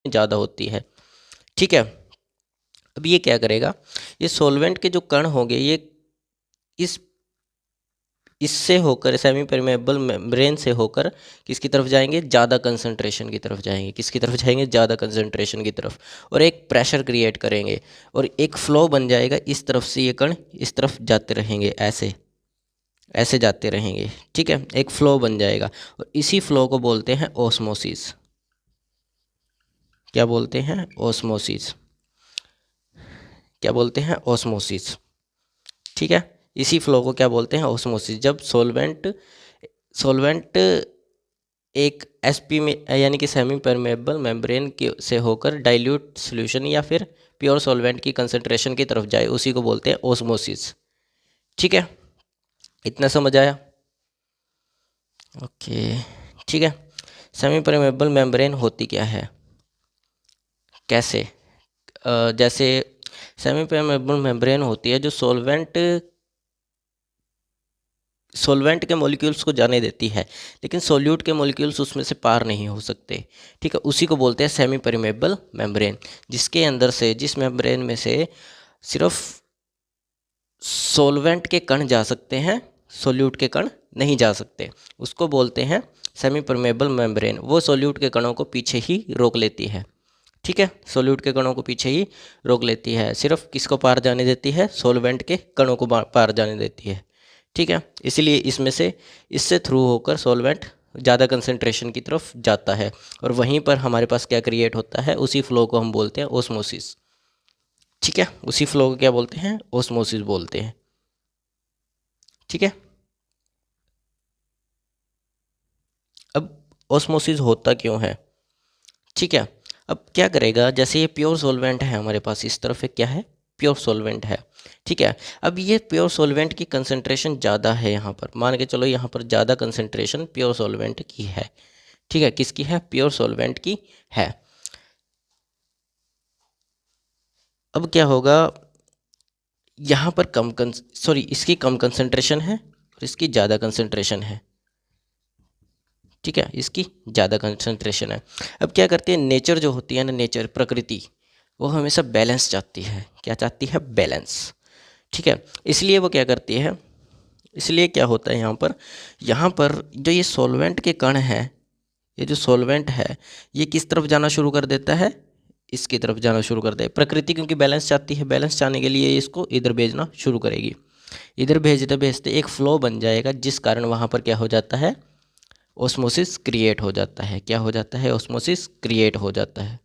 ज़्यादा होती है। ठीक है, अब ये क्या करेगा, ये सॉल्वेंट के जो कण होंगे ये इस इससे होकर सेमी परमेबल मेम्ब्रेन से होकर किसकी तरफ जाएंगे, ज़्यादा कंसंट्रेशन की तरफ जाएंगे। किसकी तरफ जाएंगे, ज़्यादा कंसंट्रेशन की तरफ, और एक प्रेशर क्रिएट करेंगे और एक फ्लो बन जाएगा। इस तरफ से ये कण इस तरफ जाते रहेंगे, ऐसे ऐसे जाते रहेंगे। ठीक है, एक फ्लो बन जाएगा और इसी फ्लो को बोलते हैं ओस्मोसिस। क्या बोलते हैं, ओस्मोसिस। क्या बोलते हैं, ओस्मोसिस। ठीक है, इसी फ्लो को क्या बोलते हैं, ओस्मोसिस। जब सॉल्वेंट सॉल्वेंट एक एसपी में यानी कि सेमी परमेबल मेम्ब्रेन के से होकर डाइल्यूट सॉल्यूशन या फिर प्योर सॉल्वेंट की कंसंट्रेशन की तरफ जाए, उसी को बोलते हैं ओस्मोसिस। ठीक है, इतना समझ आया। ओके, ठीक है। सेमी परमेबल मेम्ब्रेन होती क्या है, कैसे, जैसे सेमी परमेबल मेम्ब्रेन होती है जो सॉल्वेंट के मॉलिक्यूल्स को जाने देती है, लेकिन सोल्यूट के मॉलिक्यूल्स उसमें से पार नहीं हो सकते। ठीक है, उसी को बोलते हैं सेमी परमेबल मेम्ब्रेन, जिसके अंदर से, जिस मेम्ब्रेन में से सिर्फ सॉल्वेंट के कण जा सकते हैं, सोल्यूट के कण नहीं जा सकते। उसको बोलते हैं सेमी परमेबल मेम्ब्रेन। वो सोल्यूट के कणों को पीछे ही रोक लेती है। ठीक है, सोल्यूट के कणों को पीछे ही रोक लेती है, सिर्फ किसको पार जाने देती है, सॉल्वेंट के कणों को पार जाने देती है। ठीक है, इसलिए इसमें से इससे थ्रू होकर सॉल्वेंट ज़्यादा कंसंट्रेशन की तरफ जाता है और वहीं पर हमारे पास क्या क्रिएट होता है, उसी फ्लो को हम बोलते हैं ओस्मोसिस। ठीक है, उसी फ्लो को क्या बोलते हैं, ओस्मोसिस बोलते हैं। ठीक है, अब ओस्मोसिस होता क्यों है। ठीक है, अब क्या करेगा, जैसे ये प्योर सॉल्वेंट है हमारे पास, इस तरफ एक क्या है, प्योर सॉल्वेंट है। ठीक है, अब ये प्योर सॉल्वेंट की कंसंट्रेशन ज़्यादा है यहाँ पर, मान के चलो यहाँ पर ज़्यादा कंसंट्रेशन प्योर सॉल्वेंट की है। ठीक है, किसकी है, प्योर सॉल्वेंट की है। अब क्या होगा, यहाँ पर इसकी कम कंसंट्रेशन है और इसकी ज़्यादा कंसंट्रेशन है। ठीक है, इसकी ज़्यादा कंसंट्रेशन है। अब क्या करती है, नेचर जो होती है ना, नेचर, प्रकृति, वो हमेशा बैलेंस चाहती है। क्या चाहती है, बैलेंस। ठीक है, इसलिए वो क्या करती है, इसलिए क्या होता है यहाँ पर जो ये सॉल्वेंट के कण हैं, ये जो सॉल्वेंट है ये किस तरफ जाना शुरू कर देता है, इसकी तरफ जाना शुरू कर दे। प्रकृति क्योंकि बैलेंस चाहती है, बैलेंस चाहने के लिए इसको इधर भेजना शुरू करेगी। इधर भेजते भेजते एक फ्लो बन जाएगा, जिस कारण वहाँ पर क्या हो जाता है, ओस्मोसिस क्रिएट हो जाता है। क्या हो जाता है, ओस्मोसिस क्रिएट हो जाता है।